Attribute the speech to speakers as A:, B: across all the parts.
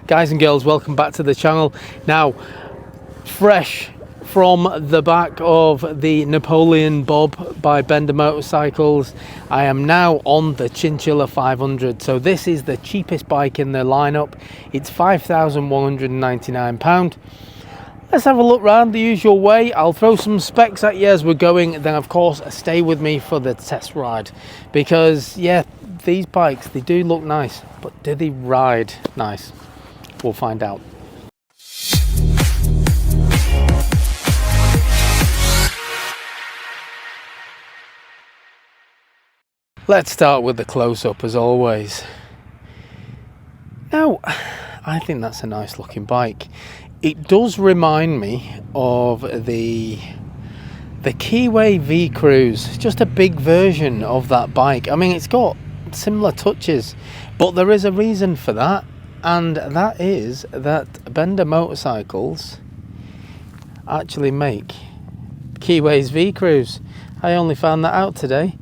A: Guys and girls, welcome back to the channel. Now, fresh from the back of the Napoleon Bob by Benda Motorcycles, I am now on the Chinchilla 500. So this is the cheapest bike in the lineup. It's £5,199. Let's have a look round the usual way. I'll throw some specs at you as we're going, then of course stay with me for the test ride, because yeah, these bikes, they do look nice, but do they ride nice? We'll find out. Let's start with the close-up as always. Now, I think that's a nice looking bike. It does remind me of the Keyway V Cruise, just a big version of that bike. I mean, it's got similar touches, but there is a reason for that, and that is that Benda Motorcycles actually make Keyway's V Cruise. I only found that out today.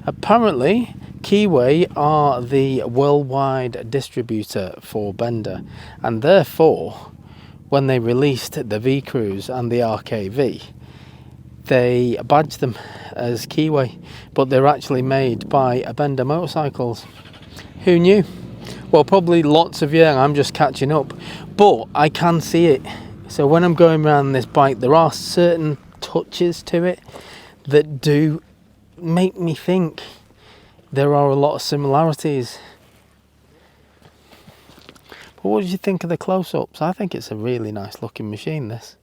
A: Apparently, Keyway are the worldwide distributor for Benda, and therefore, when they released the V Cruise and the RKV, they badged them as Keyway, but they're actually made by Benda Motorcycles. Who knew? Well, probably lots of you, I'm just catching up, but I can see it. So when I'm going around this bike, there are certain touches to it that do make me think there are a lot of similarities. But what did you think of the close-ups? I think it's a really nice looking machine, this.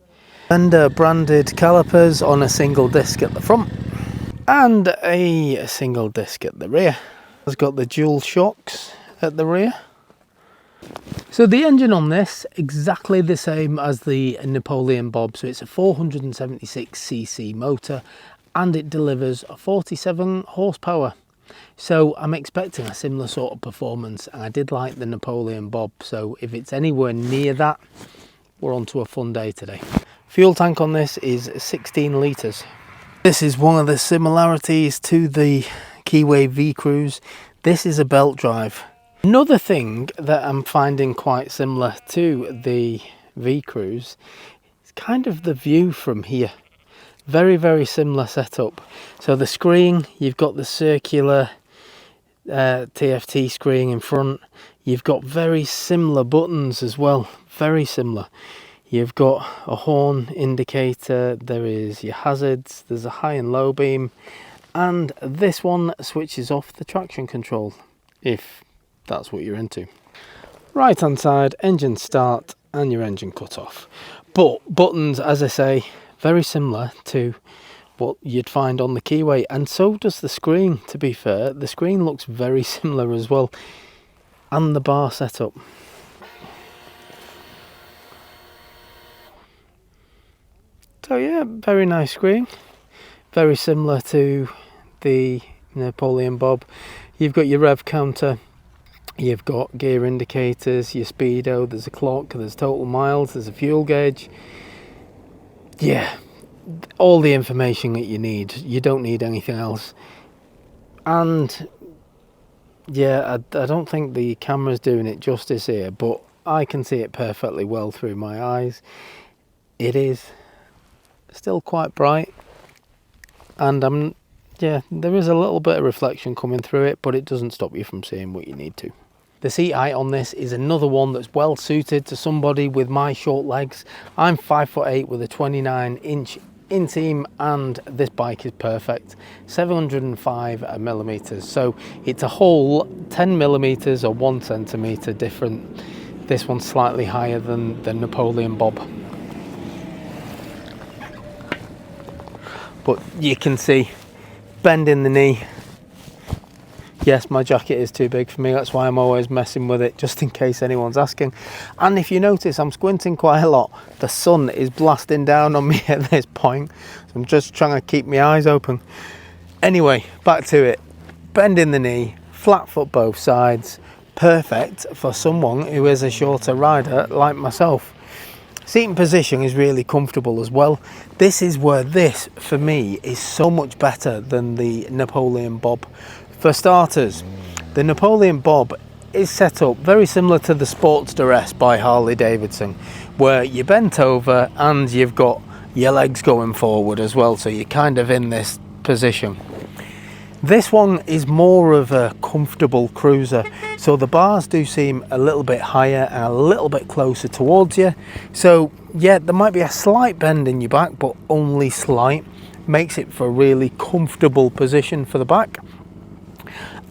A: Benda branded calipers on a single disc at the front and a single disc at the rear. It's got the dual shocks at the rear. So the engine on this, exactly the same as the Napoleon Bob. So it's a 476cc motor and it delivers 47 horsepower. So I'm expecting a similar sort of performance, and I did like the Napoleon Bob, so if it's anywhere near that, we're on to a fun day today. Fuel tank on this is 16 litres. This is one of the similarities to the Keyway V Cruise. This is a belt drive. Another thing that I'm finding quite similar to the V Cruise is kind of the view from here. Very, very similar setup. So the screen, you've got the circular TFT screen in front. You've got very similar buttons as well, very similar. You've got a horn indicator, there is your hazards, there's a high and low beam, and this one switches off the traction control, if that's what you're into. Right hand side, engine start and your engine cut off. But buttons, as I say, very similar to what you'd find on the Keyway, and so does the screen. To be fair, the screen looks very similar as well, and the bar setup. So yeah, very nice screen, very similar to the Napoleon Bob. You've got your rev counter, you've got gear indicators, your speedo, there's a clock, there's total miles, there's a fuel gauge. Yeah, all the information that you need. You don't need anything else. And yeah, I don't think the camera's doing it justice here, but I can see it perfectly well through my eyes. It is still quite bright, and yeah, there is a little bit of reflection coming through it, but it doesn't stop you from seeing what you need to. The seat height on this is another one that's well suited to somebody with my short legs. I'm 5'8" with a 29-inch inseam, and this bike is perfect. 705 millimeters, so it's a whole 10 millimeters or 1 centimeter different. This one's slightly higher than the Napoleon Bob. But you can see, bend in the knee. Yes, my jacket is too big for me, that's why I'm always messing with it, just in case anyone's asking. And if you notice, I'm squinting quite a lot. The sun is blasting down on me at this point, so I'm just trying to keep my eyes open. Anyway, back to it. Bend in the knee, flat foot both sides, perfect for someone who is a shorter rider like myself. Seating position is really comfortable as well. This is where this, for me, is so much better than the Napoleon Bob. For starters, the Napoleon Bob is set up very similar to the Sportster S by Harley Davidson, where you're bent over and you've got your legs going forward as well, so you're kind of in this position. This one is more of a comfortable cruiser, so the bars do seem a little bit higher and a little bit closer towards you. So yeah, there might be a slight bend in your back, but only slight. Makes it for a really comfortable position for the back.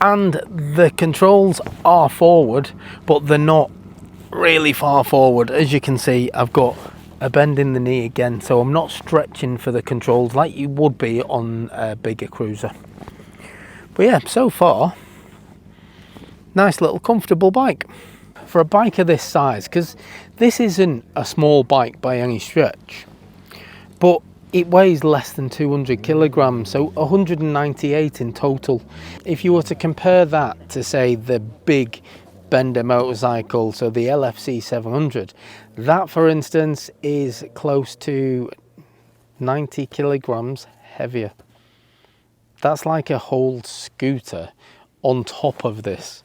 A: And the controls are forward, but they're not really far forward. As you can see, I've got a bend in the knee again, so I'm not stretching for the controls like you would be on a bigger cruiser. But yeah, so far, nice little comfortable bike. For a bike of this size, because this isn't a small bike by any stretch, but it weighs less than 200 kilograms, so 198 in total. If you were to compare that to, say, the big Benda motorcycle, so the LFC 700, that, for instance, is close to 90 kilograms heavier. That's like a whole scooter on top of this,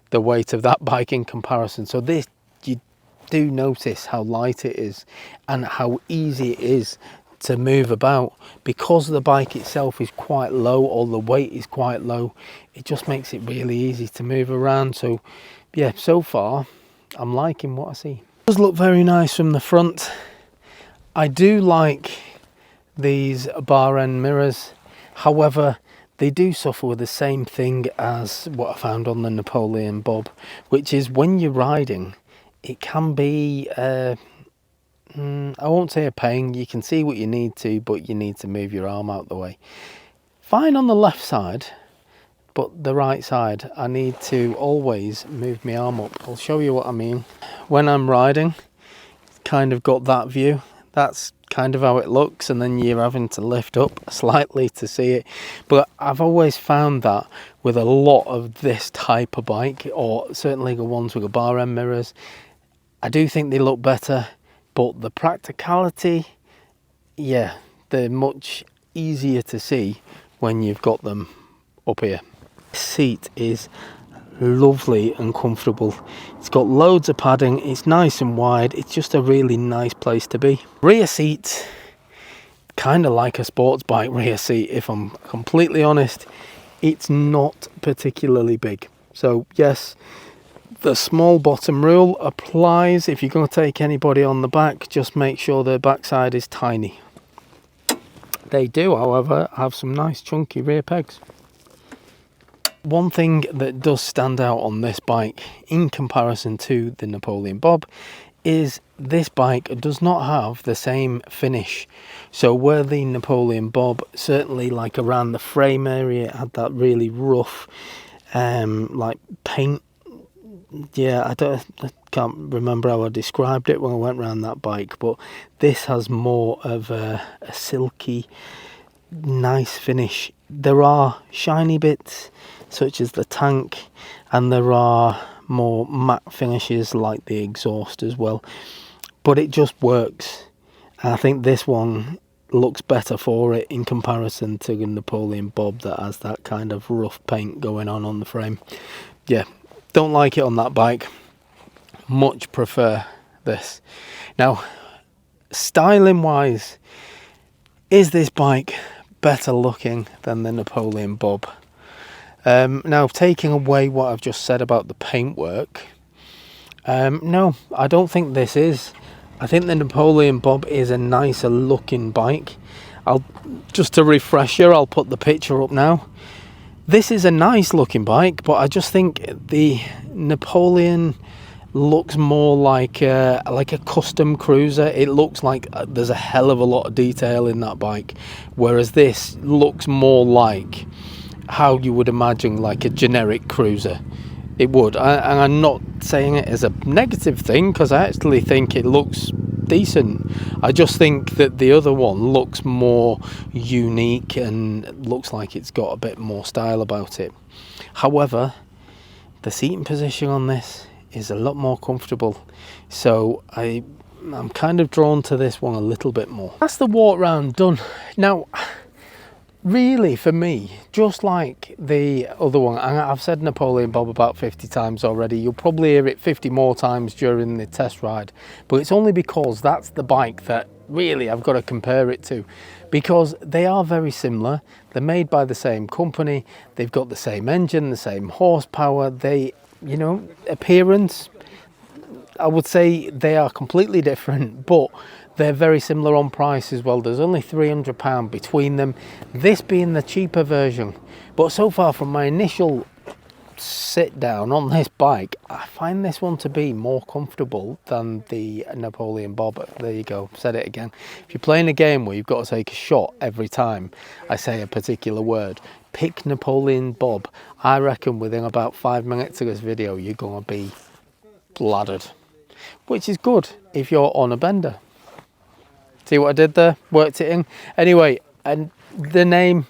A: the weight of that bike in comparison. So this, you do notice how light it is and how easy it is to move about. Because the bike itself is quite low, or the weight is quite low, it just makes it really easy to move around. So yeah, so far I'm liking what I see. It does look very nice from the front. I do like these bar end mirrors, however they do suffer with the same thing as what I found on the Napoleon Bob, which is when you're riding it can be I won't say a pain. You can see what you need to, but you need to move your arm out the way. Fine on the left side, but the right side, I need to always move my arm up. I'll show you what I mean. When I'm riding, kind of got that view. That's kind of how it looks, and then you're having to lift up slightly to see it. But I've always found that with a lot of this type of bike, or certainly the ones with the bar end mirrors, I do think they look better. But the practicality, yeah, they're much easier to see when you've got them up here. The seat is lovely and comfortable. It's got loads of padding, it's nice and wide, it's just a really nice place to be. Rear seat, kind of like a sports bike rear seat, if I'm completely honest. It's not particularly big. So yes, the small bottom rule applies. If you're going to take anybody on the back, just make sure their backside is tiny. They do, however, have some nice chunky rear pegs. One thing that does stand out on this bike in comparison to the Napoleon Bob is this bike does not have the same finish. So where the Napoleon Bob, certainly like around the frame area, had that really rough like paint. Yeah, I can't remember how I described it when I went around that bike, but this has more of a silky, nice finish. There are shiny bits, such as the tank, and there are more matte finishes like the exhaust as well, but it just works. And I think this one looks better for it in comparison to the Napoleon Bob that has that kind of rough paint going on the frame. Yeah, don't like it on that bike, much prefer this. Now, styling wise, is this bike better looking than the Napoleon Bob? Now, taking away what I've just said about the paintwork, no, I don't think this is. I think the Napoleon Bob is a nicer looking bike. Just to refresh you, I'll put the picture up now. This is a nice looking bike, but I just think the Napoleon looks more like a custom cruiser. It looks like there's a hell of a lot of detail in that bike, whereas this looks more like how you would imagine like a generic cruiser. It would, and I'm not saying it as a negative thing, because I actually think it looks decent. I just think that the other one looks more unique and looks like it's got a bit more style about it. However, the seating position on this is a lot more comfortable, so I'm kind of drawn to this one a little bit more. That's the walk round done. Now, really, for me, just like the other one, and I've said Napoleon Bob about 50 times already, you'll probably hear it 50 more times during the test ride, but it's only because that's the bike that really I've got to compare it to, because they are very similar. They're made by the same company, they've got the same engine, the same horsepower, they, you know, appearance, I would say they are completely different, but they're very similar on price as well. There's only £300 between them, this being the cheaper version. But so far, from my initial sit down on this bike, I find this one to be more comfortable than the Napoleon Bob. There you go, said it again. If you're playing a game where you've got to take a shot every time I say a particular word, pick Napoleon Bob. I reckon within about 5 minutes of this video, you're going to be bladdered, which is good if you're on a bender. See what I did there? Worked it in. Anyway, and the name,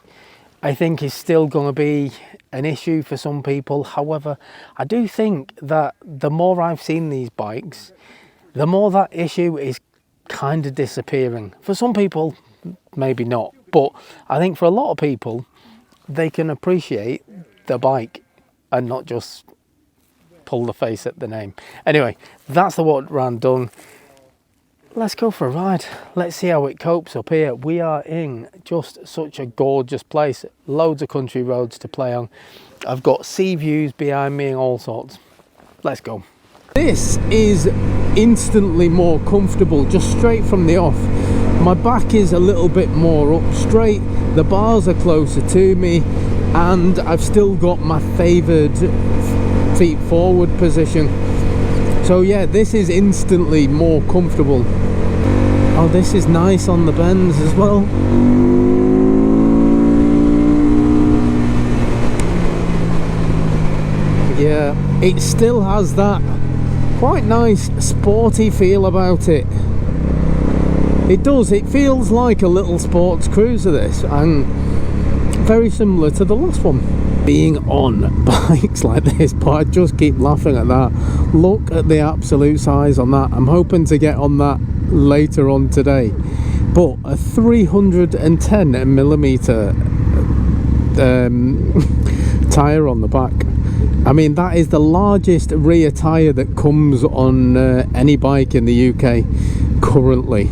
A: I think, is still going to be an issue for some people. However, I do think that the more I've seen these bikes, the more that issue is kind of disappearing. For some people, maybe not. But I think for a lot of people, they can appreciate the bike and not just pull the face at the name. Anyway, that's the walk round done. Let's go for a ride. Let's see how it copes up here. We are in just such a gorgeous place. Loads of country roads to play on. I've got sea views behind me and all sorts. Let's go. This is instantly more comfortable, just straight from the off. My back is a little bit more up straight. The bars are closer to me, and I've still got my favoured feet forward position. So yeah, this is instantly more comfortable. Oh, this is nice on the bends as well. Yeah, it still has that quite nice sporty feel about it. It does, it feels like a little sports cruiser, this, and very similar to the last one. Being on bikes like this, but I just keep laughing at that. Look at the absolute size on that. I'm hoping to get on that later on today. But a 310mm tyre on the back. I mean, that is the largest rear tyre that comes on any bike in the UK currently.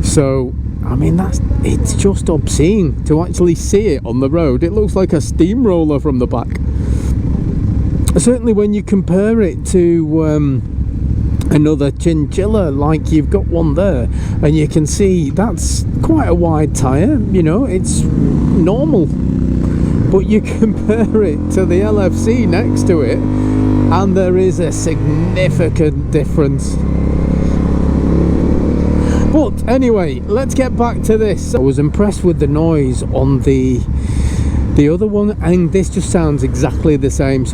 A: So I mean, it's just obscene to actually see it on the road. It looks like a steamroller from the back. Certainly when you compare it to another Chinchilla, like you've got one there, and you can see that's quite a wide tyre, you know, it's normal. But you compare it to the LFC next to it, and there is a significant difference. But anyway, let's get back to this. I was impressed with the noise on the other one, and this just sounds exactly the same.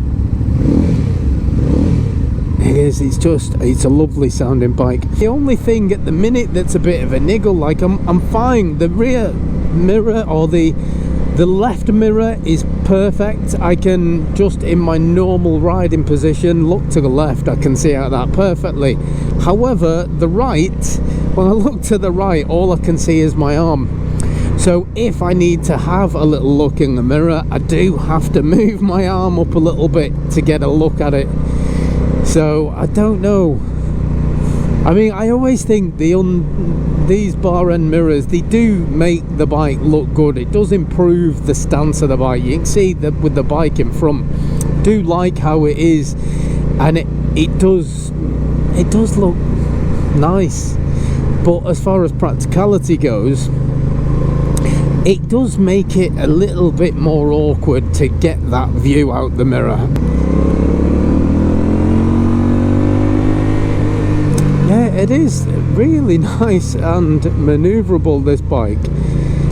A: It is, it's a lovely sounding bike. The only thing at the minute that's a bit of a niggle, like I'm fine. The rear mirror, or the left mirror, is perfect. I can just, in my normal riding position, look to the left. I can see out that perfectly. However, the right, when I look to the right, all I can see is my arm. So if I need to have a little look in the mirror, I do have to move my arm up a little bit to get a look at it. So I don't know. I mean, I always think these bar end mirrors, they do make the bike look good. It does improve the stance of the bike. You can see that with the bike in front. I do like how it is, and it does look nice. But as far as practicality goes, it does make it a little bit more awkward to get that view out the mirror. Yeah, it is really nice and manoeuvrable, this bike.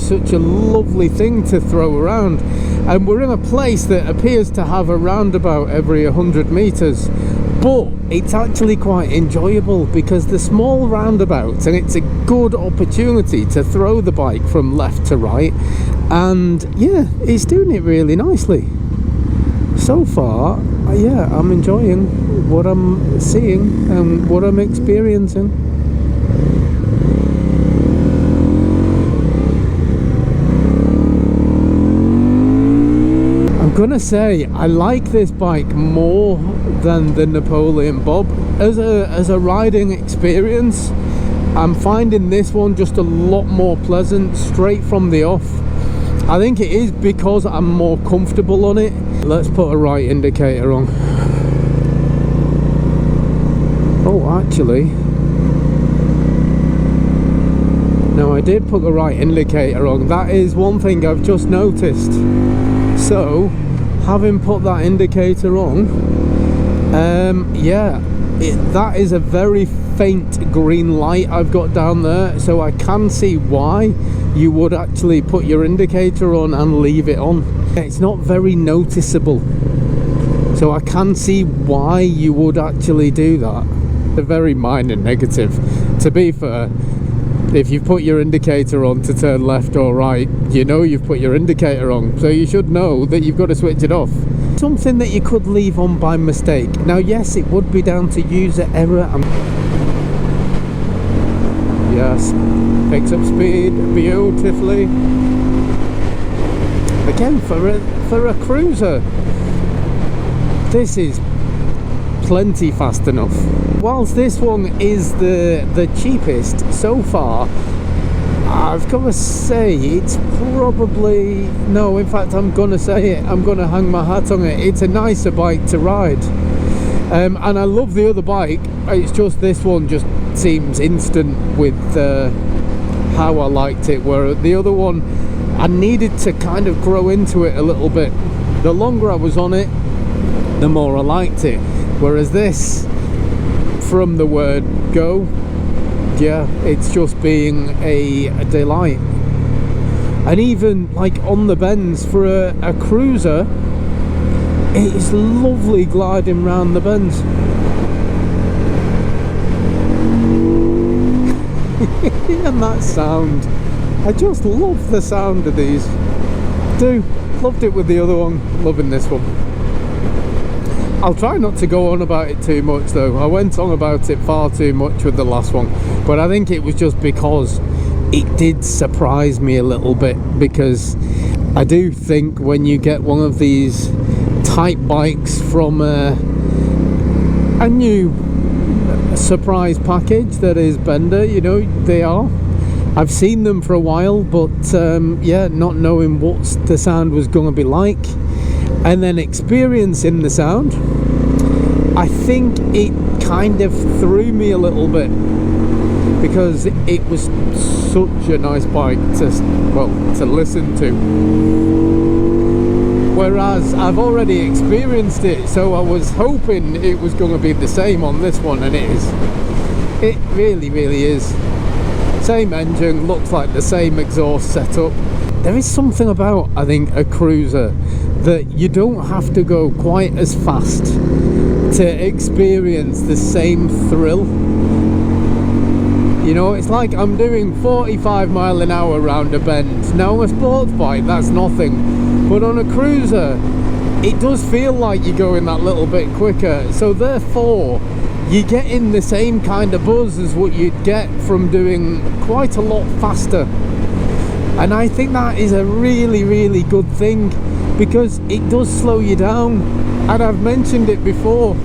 A: Such a lovely thing to throw around, and we're in a place that appears to have a roundabout every 100 meters, but it's actually quite enjoyable because the small roundabouts, and it's a good opportunity to throw the bike from left to right, and yeah, it's doing it really nicely so far. Yeah, I'm enjoying what I'm seeing and what I'm experiencing. I'm gonna say I like this bike more than the Napoleon Bob. As a riding experience, I'm finding this one just a lot more pleasant straight from the off. I think it is because I'm more comfortable on it. Let's put a right indicator on. Oh, actually, no, I did put the right indicator on. That is one thing I've just noticed. So, having put that indicator on, yeah, that is a very faint green light I've got down there, so I can see why you would actually put your indicator on and leave it on. It's not very noticeable, so I can see why you would actually do that. A very minor negative. To be fair, if you put your indicator on to turn left or right, you know you've put your indicator on, so you should know that you've got to switch it off. Something that you could leave on by mistake. Now yes, it would be down to user error. Yes, picks up speed beautifully. Again, for a cruiser, this is plenty fast enough. Whilst this one is the cheapest so far, I've got to say it's probably, no, in fact I'm going to say it, I'm going to hang my hat on it, it's a nicer bike to ride. And I love the other bike, it's just this one just seems instant with how I liked it, where the other one I needed to kind of grow into it a little bit. The longer I was on it, the more I liked it, whereas this, from the word go, yeah, it's just being a delight. And even like on the bends for a cruiser, it is lovely gliding round the bends. And that sound, I just love the sound of these. Loved it with the other one, loving this one. I'll try not to go on about it too much though. I went on about it far too much with the last one, but I think it was just because it did surprise me a little bit, because I do think when you get one of these type bikes from a new surprise package that is Benda, you know, they are. I've seen them for a while, but yeah, not knowing what the sound was going to be like, and then experiencing the sound, I think it kind of threw me a little bit, because it was such a nice bike to listen to, whereas I've already experienced it, so I was hoping it was going to be the same on this one, and it is. It really, really is. Same engine, looks like the same exhaust setup. There is something about, I think, a cruiser that you don't have to go quite as fast to experience the same thrill. You know, it's like I'm doing 45 mile an hour round a bend. Now on a sports bike, that's nothing, but on a cruiser, it does feel like you're going that little bit quicker, so therefore you're getting the same kind of buzz as what you'd get from doing quite a lot faster. And I think that is a really, really good thing, because it does slow you down. And I've mentioned it before,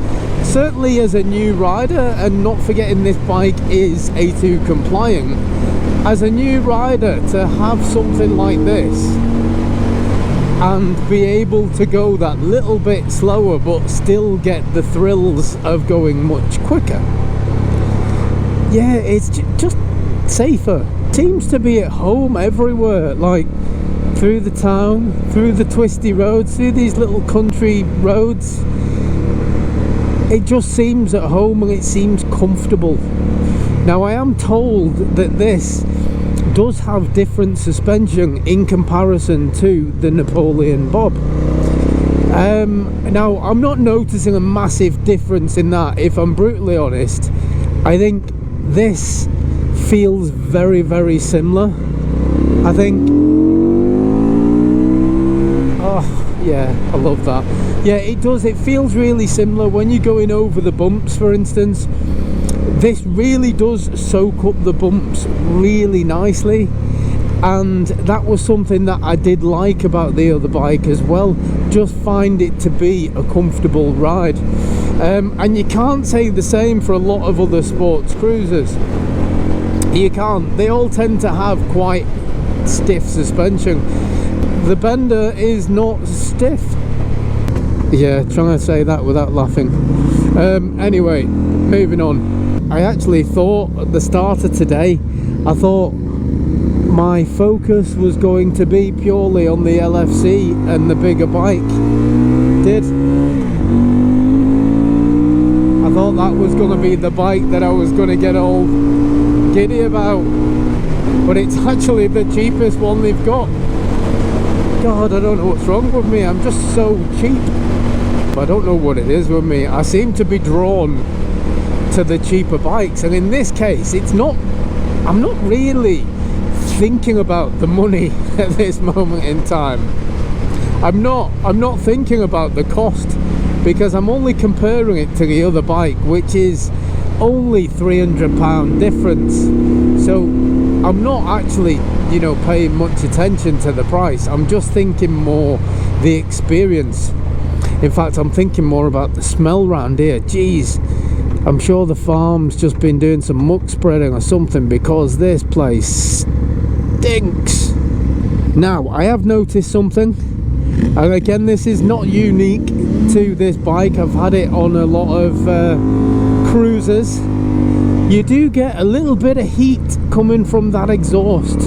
A: certainly as a new rider, and not forgetting this bike is A2 compliant, as a new rider to have something like this and be able to go that little bit slower but still get the thrills of going much quicker, yeah, it's just safer. Seems to be at home everywhere, like through the town, through the twisty roads, through these little country roads. It just seems at home and it seems comfortable. Now I am told that this does have different suspension in comparison to the Napoleon Bob. Now I'm not noticing a massive difference in that, if I'm brutally honest. I think this feels very, very similar. I think, oh yeah, I love that. Yeah, it does, it feels really similar when you're going over the bumps, for instance. This really does soak up the bumps really nicely, and that was something that I did like about the other bike as well. just find it to be a comfortable ride. And you can't say the same for a lot of other sports cruisers. You can't. They all tend to have quite stiff suspension. The Benda is not stiff. Yeah, trying to say that without laughing. Anyway, moving on. I actually thought at the start of today, I thought my focus was going to be purely on the LFC and the bigger bike. I thought that was going to be the bike that I was going to get all giddy about, but it's actually the cheapest one they've got. God, I don't know what's wrong with me. I'm just so cheap. I don't know what it is with me. I seem to be drawn to the cheaper bikes, and in this case it's not, I'm not really thinking about the money at this moment in time. I'm not thinking about the cost, because I'm only comparing it to the other bike, which is only £300 difference. So I'm not actually, you know, paying much attention to the price. I'm just thinking more the experience. In fact, I'm thinking more about the smell round here. Geez, I'm sure the farm's just been doing some muck spreading or something, because this place stinks. Now, I have noticed something, and again, this is not unique to this bike. I've had it on a lot of cruisers. You do get a little bit of heat coming from that exhaust.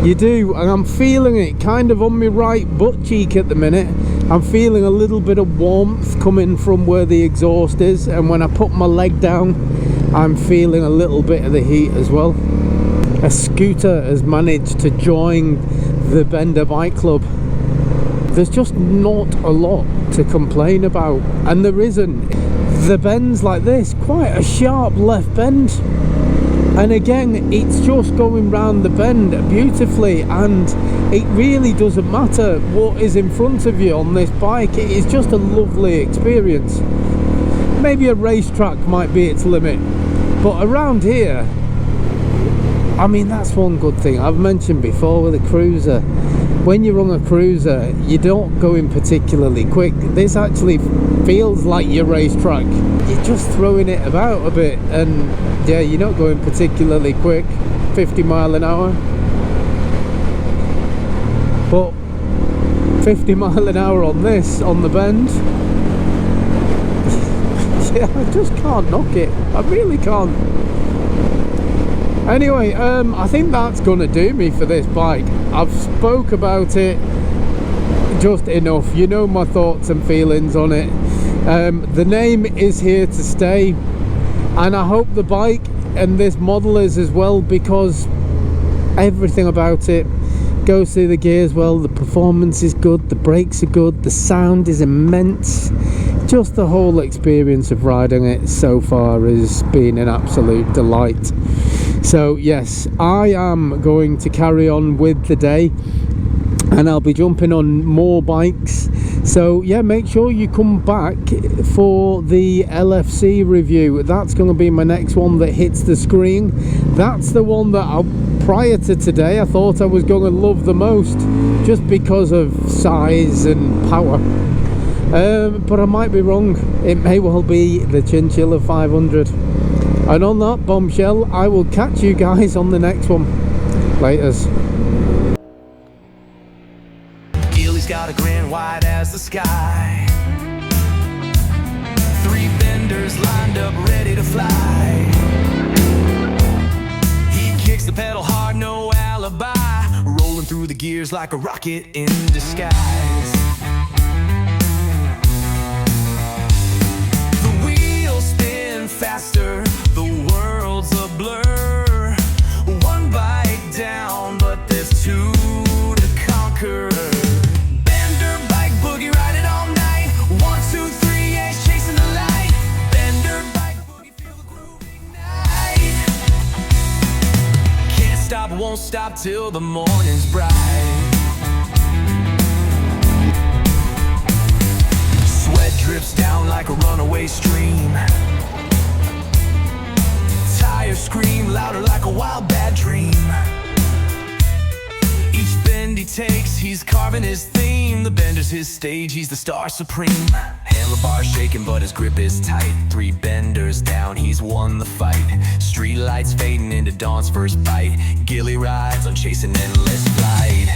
A: You do, and I'm feeling it kind of on my right butt cheek at the minute. I'm feeling a little bit of warmth coming from where the exhaust is, and when I put my leg down, I'm feeling a little bit of the heat as well. A scooter has managed to join the Benda Bike Club. There's just not a lot to complain about, and there isn't. The bends like this, quite a sharp left bend, and again it's just going round the bend beautifully, and it really doesn't matter what is in front of you on this bike. It is just a lovely experience. Maybe a racetrack might be its limit, but around here, I mean, that's one good thing I've mentioned before with a cruiser. When you're on a cruiser, you don't go in particularly quick. This actually feels like your racetrack. You're just throwing it about a bit, and yeah, you're not going particularly quick, 50 mile an hour. But 50 mile an hour on this, on the bend, yeah, I just can't knock it. I really can't. Anyway, I think that's gonna do me for this bike. I've spoke about it just enough. You know my thoughts and feelings on it. The name is here to stay, and I hope the bike and this model is as well, because everything about it goes through the gears well. The performance is good, the brakes are good, the sound is immense. Just the whole experience of riding it so far has been an absolute delight. So yes, I am going to carry on with the day, and I'll be jumping on more bikes. So yeah, make sure you come back for the LFC review. That's going to be my next one that hits the screen. That's the one that prior to today I thought I was going to love the most, just because of size and power. But I might be wrong. It may well be the Chinchilla 500. And on that bombshell, I will catch you guys on the next one. Laters.
B: Gilly's got a grin wide as the sky. 3 benders lined up ready to fly. He kicks the pedal hard, no alibi, rolling through the gears like a rocket in disguise. The wheels spin faster, the world's a blur. 1 bite down, but there's 2 to conquer. Bender bike boogie, ride it all night. 1, 2, 3, A's chasing the light. Bender bike boogie, feel the groove ignite. Can't stop, won't stop till the morning's bright. Sweat drips down like a runaway stream. Tires scream louder like a wild bad dream. Each bend he takes, he's carving carving his theme. The Bender's his stage, he's the star supreme. Handlebars shaking but his grip is tight. 3 benders down, he's won the fight. Street lights fading into dawn's first bite. Gilly rides on chasing endless flight.